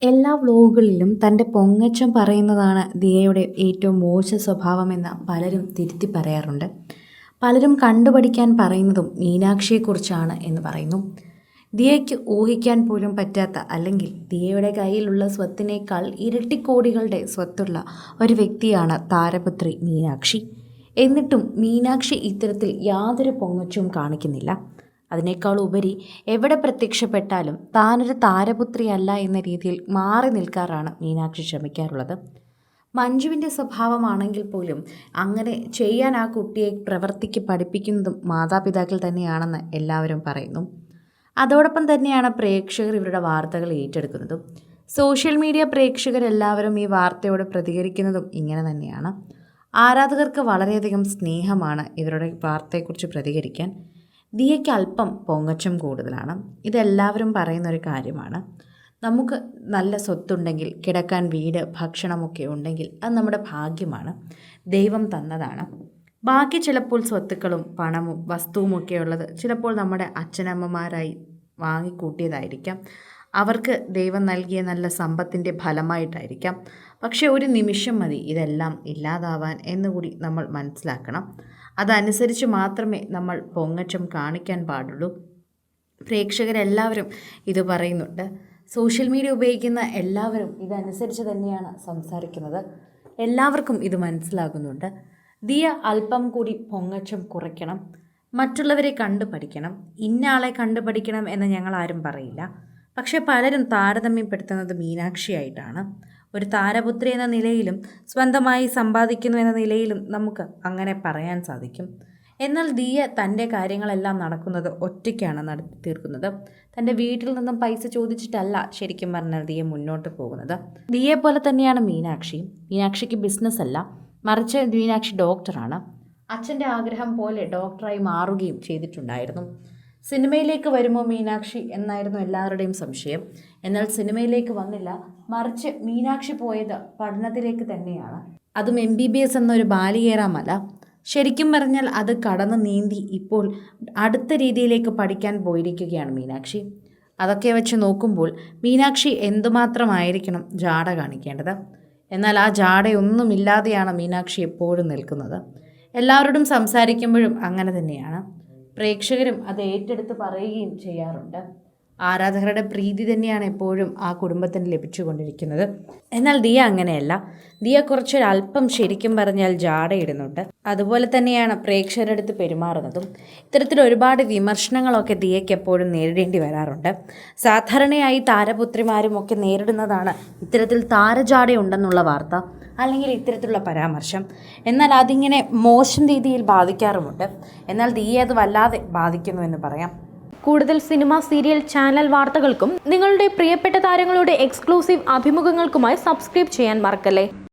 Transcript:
എല്ലാ വ്ലോഗുകളിലും തൻ്റെ പൊങ്ങച്ചം പറയുന്നതാണ് ദിയയുടെ ഏറ്റവും മോശ സ്വഭാവമെന്ന് പലരും തിരുത്തി പറയാറുണ്ട്. പലരും കണ്ടുപഠിക്കാൻ പറയുന്നതും മീനാക്ഷിയെക്കുറിച്ചാണ് എന്ന് പറയുന്നു. ദിയയ്ക്ക് ഊഹിക്കാൻ പോലും പറ്റാത്ത, അല്ലെങ്കിൽ ദിയയുടെ കയ്യിലുള്ള സ്വത്തിനേക്കാൾ ഇരട്ടിക്കോടികളുടെ സ്വത്തുള്ള ഒരു വ്യക്തിയാണ് താരപുത്രി മീനാക്ഷി. എന്നിട്ടും മീനാക്ഷി ഇത്തരത്തിൽ യാതൊരു പൊങ്ങച്ചവും കാണിക്കുന്നില്ല. അതിനേക്കാൾ ഉപരി എവിടെ പ്രത്യക്ഷപ്പെട്ടാലും താനൊരു താരപുത്രിയല്ല എന്ന രീതിയിൽ മാറി നിൽക്കാറാണ് മീനാക്ഷി ശ്രമിക്കാറുള്ളത്. മഞ്ജുവിൻ്റെ സ്വഭാവമാണെങ്കിൽ പോലും അങ്ങനെ ചെയ്യാൻ ആ കുട്ടിയെ പ്രവർത്തിക്ക് പഠിപ്പിക്കുന്നതും മാതാപിതാക്കൾ തന്നെയാണെന്ന് എല്ലാവരും പറയുന്നു. അതോടൊപ്പം തന്നെയാണ് പ്രേക്ഷകർ ഇവരുടെ വാർത്തകൾ ഏറ്റെടുക്കുന്നതും. സോഷ്യൽ മീഡിയ പ്രേക്ഷകരെല്ലാവരും ഈ വാർത്തയോട് പ്രതികരിക്കുന്നതും ഇങ്ങനെ തന്നെയാണ്. ആരാധകർക്ക് വളരെയധികം സ്നേഹമാണ് ഇവരുടെ വാർത്തയെക്കുറിച്ച് പ്രതികരിക്കാൻ. ദിയയ്ക്ക് അല്പം പൊങ്ങച്ചം കൂടുതലാണ്. ഇതെല്ലാവരും പറയുന്നൊരു കാര്യമാണ്. നമുക്ക് നല്ല സ്വത്തുണ്ടെങ്കിൽ, കിടക്കാൻ വീട്, ഭക്ഷണമൊക്കെ ഉണ്ടെങ്കിൽ അത് നമ്മുടെ ഭാഗ്യമാണ്, ദൈവം തന്നതാണ്. ബാക്കി ചിലപ്പോൾ സ്വത്തുക്കളും പണവും വസ്തുവുമൊക്കെ ഉള്ളത് ചിലപ്പോൾ നമ്മുടെ അച്ഛനമ്മമാരായി വാങ്ങിക്കൂട്ടിയതായിരിക്കാം. അവർക്ക് ദൈവം നൽകിയ നല്ല സമ്പത്തിൻ്റെ ഫലമായിട്ടായിരിക്കാം. പക്ഷേ ഒരു നിമിഷം മതി ഇതെല്ലാം ഇല്ലാതാവാൻ എന്നുകൂടി നമ്മൾ മനസ്സിലാക്കണം. അതനുസരിച്ച് മാത്രമേ നമ്മൾ പൊങ്ങച്ചം കാണിക്കാൻ പാടുള്ളൂ. പ്രേക്ഷകരെല്ലാവരും ഇത് പറയുന്നുണ്ട്. സോഷ്യൽ മീഡിയ ഉപയോഗിക്കുന്ന എല്ലാവരും ഇതനുസരിച്ച് തന്നെയാണ് സംസാരിക്കുന്നത്. എല്ലാവർക്കും ഇത് മനസ്സിലാകുന്നുണ്ട്. ദിയ അല്പം കൂടി പൊങ്ങച്ചം കുറയ്ക്കണം. മറ്റുള്ളവരെ കണ്ടു പഠിക്കണം. ഇന്നയാളെ കണ്ടു പഠിക്കണം എന്ന് ഞങ്ങൾ ആരും പറയില്ല. പക്ഷേ പലരും താരതമ്യപ്പെടുത്തുന്നത് മീനാക്ഷിയായിട്ടാണ്. ഒരു താരപുത്രി എന്ന നിലയിലും സ്വന്തമായി സമ്പാദിക്കുന്നു എന്ന നിലയിലും നമുക്ക് അങ്ങനെ പറയാൻ സാധിക്കും. എന്നാൽ ദിയ തൻ്റെ കാര്യങ്ങളെല്ലാം നടക്കുന്നത് ഒറ്റയ്ക്കാണ് നടത്തി തീർക്കുന്നത്. തൻ്റെ വീട്ടിൽ നിന്നും പൈസ ചോദിച്ചിട്ടല്ല ശരിക്കും പറഞ്ഞാൽ ദിയ മുന്നോട്ട് പോകുന്നത്. ദിയെ പോലെ തന്നെയാണ് മീനാക്ഷിയും. മീനാക്ഷിക്ക് ബിസിനസ് അല്ല, മറിച്ച് മീനാക്ഷി ഡോക്ടറാണ്. അച്ഛൻ്റെ ആഗ്രഹം പോലെ ഡോക്ടറായി മാറുകയും ചെയ്തിട്ടുണ്ടായിരുന്നു. സിനിമയിലേക്ക് വരുമോ മീനാക്ഷി എന്നായിരുന്നു എല്ലാവരുടെയും സംശയം. എന്നാൽ സിനിമയിലേക്ക് വന്നില്ല, മറിച്ച് മീനാക്ഷി പോയത് പഠനത്തിലേക്ക് തന്നെയാണ്. അതും MBBS എന്നൊരു ബാലികേറാമല. ശരിക്കും പറഞ്ഞാൽ അത് കടന്ന് നീന്തി ഇപ്പോൾ അടുത്ത രീതിയിലേക്ക് പഠിക്കാൻ പോയിരിക്കുകയാണ് മീനാക്ഷി. അതൊക്കെ വെച്ച് നോക്കുമ്പോൾ മീനാക്ഷി എന്തുമാത്രമായിരിക്കണം ജാട കാണിക്കേണ്ടത്. എന്നാൽ ആ ജാടയൊന്നുമില്ലാതെയാണ് മീനാക്ഷി എപ്പോഴും നിൽക്കുന്നത്. എല്ലാവരോടും സംസാരിക്കുമ്പോഴും അങ്ങനെ തന്നെയാണ്. പ്രേക്ഷകരും അത് ഏറ്റെടുത്ത് പറയുകയും ചെയ്യാറുണ്ട്. ആരാധകരുടെ പ്രീതി തന്നെയാണ് എപ്പോഴും ആ കുടുംബത്തിന് ലഭിച്ചുകൊണ്ടിരിക്കുന്നത്. എന്നാൽ ദിയ അങ്ങനെയല്ല. ദിയ കുറച്ചൊരല്പം ശരിക്കും പറഞ്ഞാൽ ജാടയിടുന്നുണ്ട്. അതുപോലെ തന്നെയാണ് പ്രേക്ഷകരുടെ അടുത്ത് പെരുമാറുന്നതും. ഇത്തരത്തിൽ ഒരുപാട് വിമർശനങ്ങളൊക്കെ ദിയയ്ക്ക് എപ്പോഴും നേരിടേണ്ടി വരാറുണ്ട്. സാധാരണയായി താരപുത്രിമാരും ഒക്കെ നേരിടുന്നതാണ് ഇത്തരത്തിൽ താരജാടയുണ്ടെന്നുള്ള വാർത്ത, അല്ലെങ്കിൽ ഇത്തരത്തിലുള്ള പരാമർശം. എന്നാൽ അതിങ്ങനെ മോശം രീതിയിൽ ബാധിക്കാറുമുണ്ട്. എന്നാൽ ദിയെ അത് വല്ലാതെ ബാധിക്കുന്നു എന്ന് പറയാം. കൂടുതൽ സിനിമ, സീരിയൽ, ചാനൽ വാർത്തകൾക്കും നിങ്ങളുടെ പ്രിയപ്പെട്ട താരങ്ങളുടെ എക്സ്ക്ലൂസീവ് അഭിമുഖങ്ങൾക്കുമായി സബ്സ്ക്രൈബ് ചെയ്യാൻ മറക്കല്ലേ.